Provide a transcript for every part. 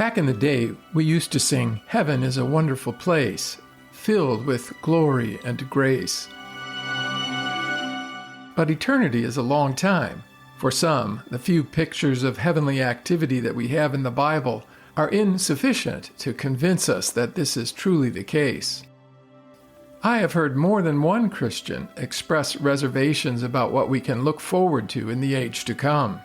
Back in the day, we used to sing, "Heaven is a wonderful place, filled with glory and grace." But eternity is a long time. For some, the few pictures of heavenly activity that we have in the Bible are insufficient to convince us that this is truly the case. I have heard more than one Christian express reservations about what we can look forward to in the age to come.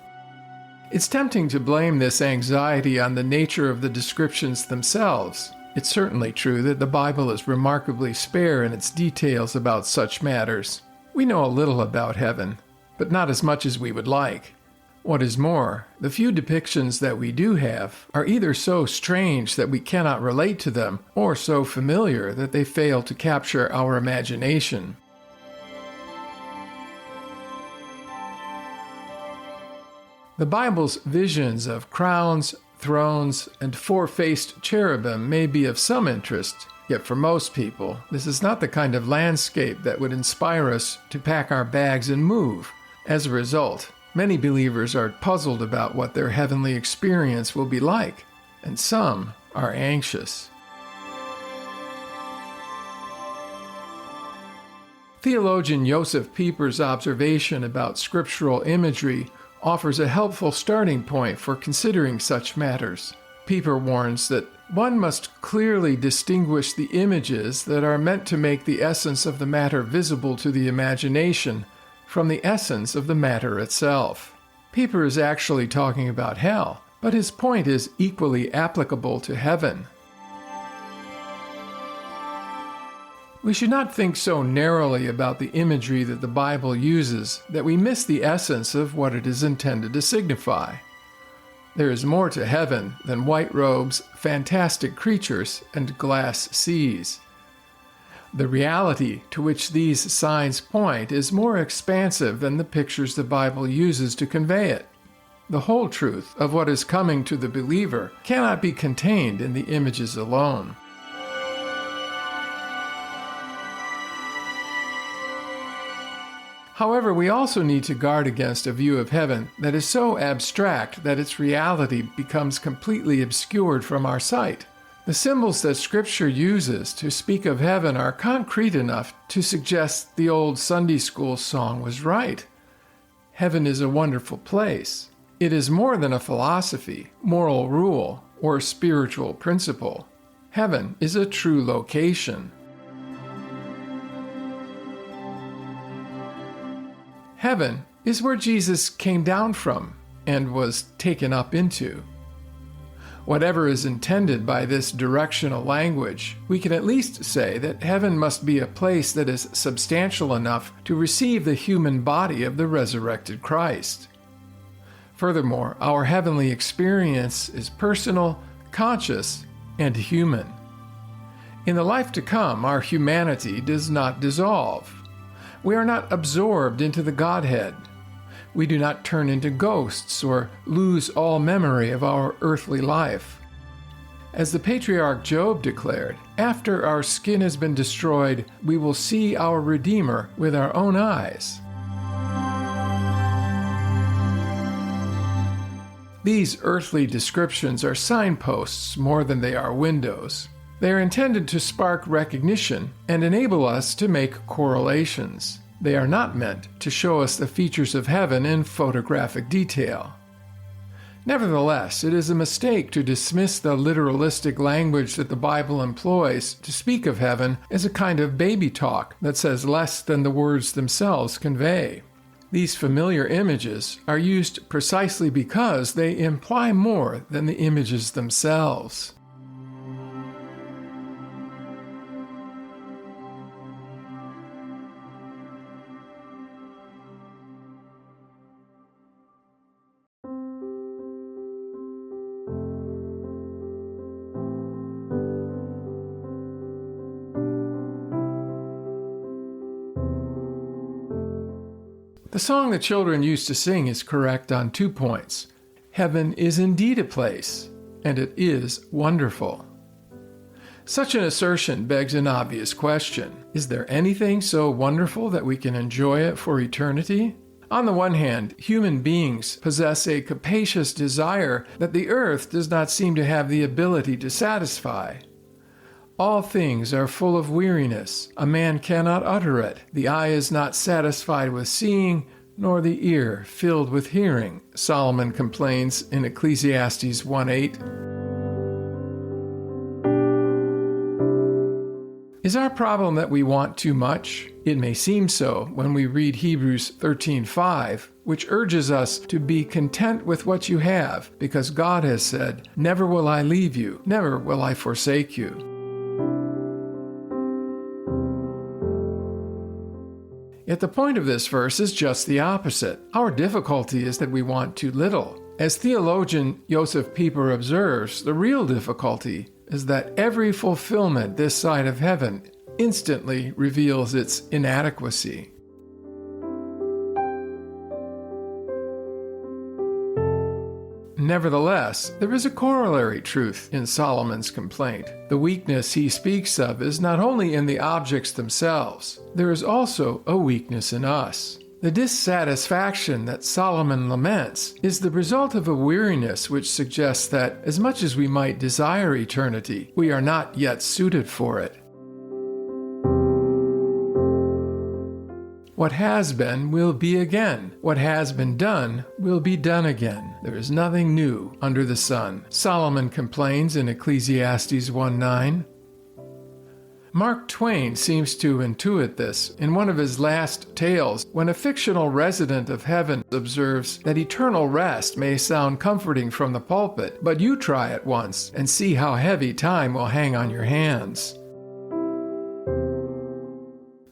It's tempting to blame this anxiety on the nature of the descriptions themselves. It's certainly true that the Bible is remarkably spare in its details about such matters. We know a little about heaven, but not as much as we would like. What is more, the few depictions that we do have are either so strange that we cannot relate to them, or so familiar that they fail to capture our imagination. The Bible's visions of crowns, thrones, and four-faced cherubim may be of some interest, yet for most people, this is not the kind of landscape that would inspire us to pack our bags and move. As a result, many believers are puzzled about what their heavenly experience will be like, and some are anxious. Theologian Joseph Pieper's observation about scriptural imagery offers a helpful starting point for considering such matters. Pieper warns that one must clearly distinguish the images that are meant to make the essence of the matter visible to the imagination from the essence of the matter itself. Pieper is actually talking about hell, but his point is equally applicable to heaven. We should not think so narrowly about the imagery that the Bible uses that we miss the essence of what it is intended to signify. There is more to heaven than white robes, fantastic creatures, and glass seas. The reality to which these signs point is more expansive than the pictures the Bible uses to convey it. The whole truth of what is coming to the believer cannot be contained in the images alone. However, we also need to guard against a view of heaven that is so abstract that its reality becomes completely obscured from our sight. The symbols that Scripture uses to speak of heaven are concrete enough to suggest the old Sunday school song was right. Heaven is a wonderful place. It is more than a philosophy, moral rule, or spiritual principle. Heaven is a true location. Heaven is where Jesus came down from and was taken up into. Whatever is intended by this directional language, we can at least say that heaven must be a place that is substantial enough to receive the human body of the resurrected Christ. Furthermore, our heavenly experience is personal, conscious, and human. In the life to come, our humanity does not dissolve. We are not absorbed into the Godhead. We do not turn into ghosts or lose all memory of our earthly life. As the patriarch Job declared, after our skin has been destroyed, we will see our Redeemer with our own eyes. These earthly descriptions are signposts more than they are windows. They are intended to spark recognition and enable us to make correlations. They are not meant to show us the features of heaven in photographic detail. Nevertheless, it is a mistake to dismiss the literalistic language that the Bible employs to speak of heaven as a kind of baby talk that says less than the words themselves convey. These familiar images are used precisely because they imply more than the images themselves. The song the children used to sing is correct on 2 points. Heaven is indeed a place, and it is wonderful. Such an assertion begs an obvious question. Is there anything so wonderful that we can enjoy it for eternity? On the one hand, human beings possess a capacious desire that the earth does not seem to have the ability to satisfy. All things are full of weariness. A man cannot utter it. The eye is not satisfied with seeing, nor the ear filled with hearing, Solomon complains in Ecclesiastes 1:8. Is our problem that we want too much? It may seem so when we read Hebrews 13:5, which urges us to be content with what you have, because God has said, "Never will I leave you, never will I forsake you." Yet the point of this verse is just the opposite. Our difficulty is that we want too little. As theologian Joseph Pieper observes, the real difficulty is that every fulfillment this side of heaven instantly reveals its inadequacy. Nevertheless, there is a corollary truth in Solomon's complaint. The weakness he speaks of is not only in the objects themselves, there is also a weakness in us. The dissatisfaction that Solomon laments is the result of a weariness which suggests that, as much as we might desire eternity, we are not yet suited for it. What has been will be again. What has been done will be done again. There is nothing new under the sun, Solomon complains in Ecclesiastes 1:9. Mark Twain seems to intuit this in one of his last tales when a fictional resident of heaven observes that eternal rest may sound comforting from the pulpit, but you try it once and see how heavy time will hang on your hands.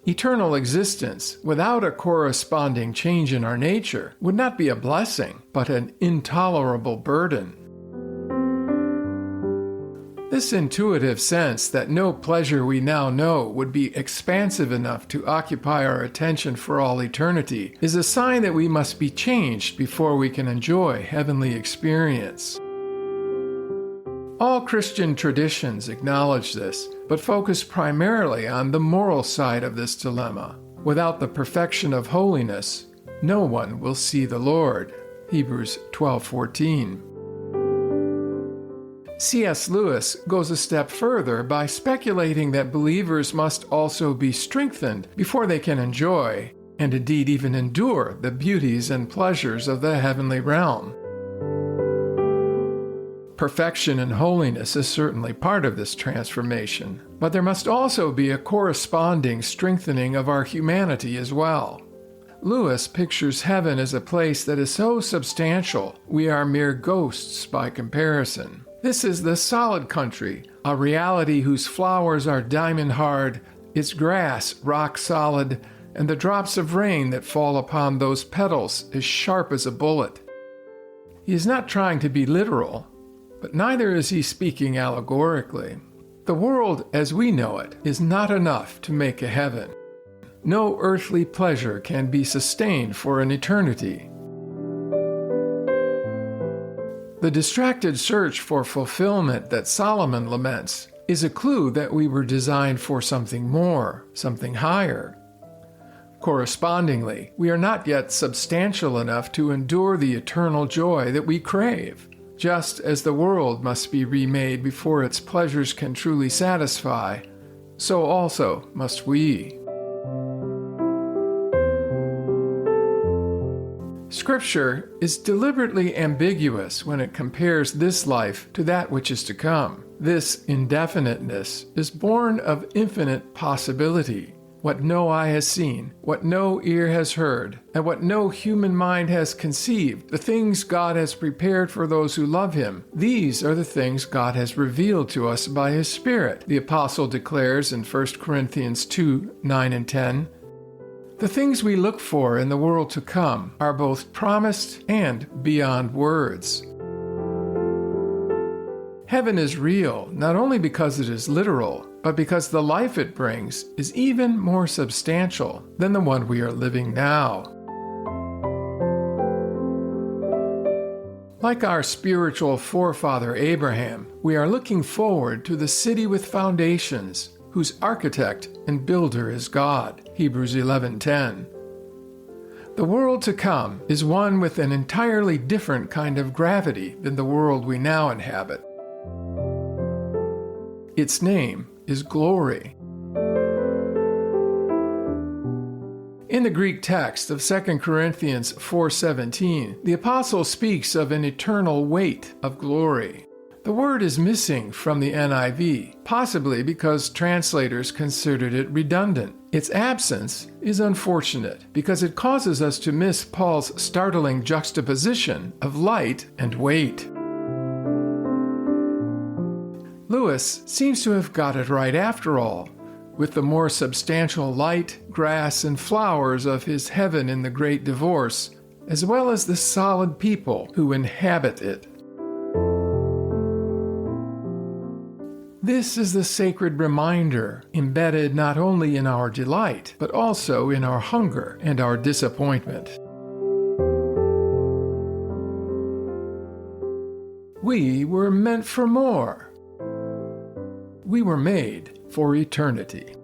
Eternal existence, without a corresponding change in our nature, would not be a blessing, but an intolerable burden. This intuitive sense that no pleasure we now know would be expansive enough to occupy our attention for all eternity is a sign that we must be changed before we can enjoy heavenly experience. All Christian traditions acknowledge this, but focus primarily on the moral side of this dilemma. Without the perfection of holiness, no one will see the Lord. Hebrews 12:14. C.S. Lewis goes a step further by speculating that believers must also be strengthened before they can enjoy, and indeed even endure, the beauties and pleasures of the heavenly realm. Perfection and holiness is certainly part of this transformation, but there must also be a corresponding strengthening of our humanity as well. Lewis pictures heaven as a place that is so substantial we are mere ghosts by comparison. This is the solid country, a reality whose flowers are diamond hard, its grass rock solid, and the drops of rain that fall upon those petals as sharp as a bullet. He is not trying to be literal, but neither is he speaking allegorically. The world as we know it is not enough to make a heaven. No earthly pleasure can be sustained for an eternity. The distracted search for fulfillment that Solomon laments is a clue that we were designed for something more, something higher. Correspondingly, we are not yet substantial enough to endure the eternal joy that we crave. Just as the world must be remade before its pleasures can truly satisfy, so also must we. Scripture is deliberately ambiguous when it compares this life to that which is to come. This indefiniteness is born of infinite possibility. What no eye has seen, what no ear has heard, and what no human mind has conceived, the things God has prepared for those who love Him, these are the things God has revealed to us by His Spirit, the Apostle declares in 1 Corinthians 2:9 and 10. The things we look for in the world to come are both promised and beyond words. Heaven is real, not only because it is literal, but because the life it brings is even more substantial than the one we are living now. Like our spiritual forefather Abraham, we are looking forward to the city with foundations, whose architect and builder is God. Hebrews 11:10. The world to come is one with an entirely different kind of gravity than the world we now inhabit. Its name is glory. In the Greek text of 2 Corinthians 4:17, the apostle speaks of an eternal weight of glory. The word is missing from the NIV, possibly because translators considered it redundant. Its absence is unfortunate because it causes us to miss Paul's startling juxtaposition of light and weight. Lewis seems to have got it right after all, with the more substantial light, grass, and flowers of his heaven in the Great Divorce, as well as the solid people who inhabit it. This is the sacred reminder embedded not only in our delight, but also in our hunger and our disappointment. We were meant for more. We were made for eternity.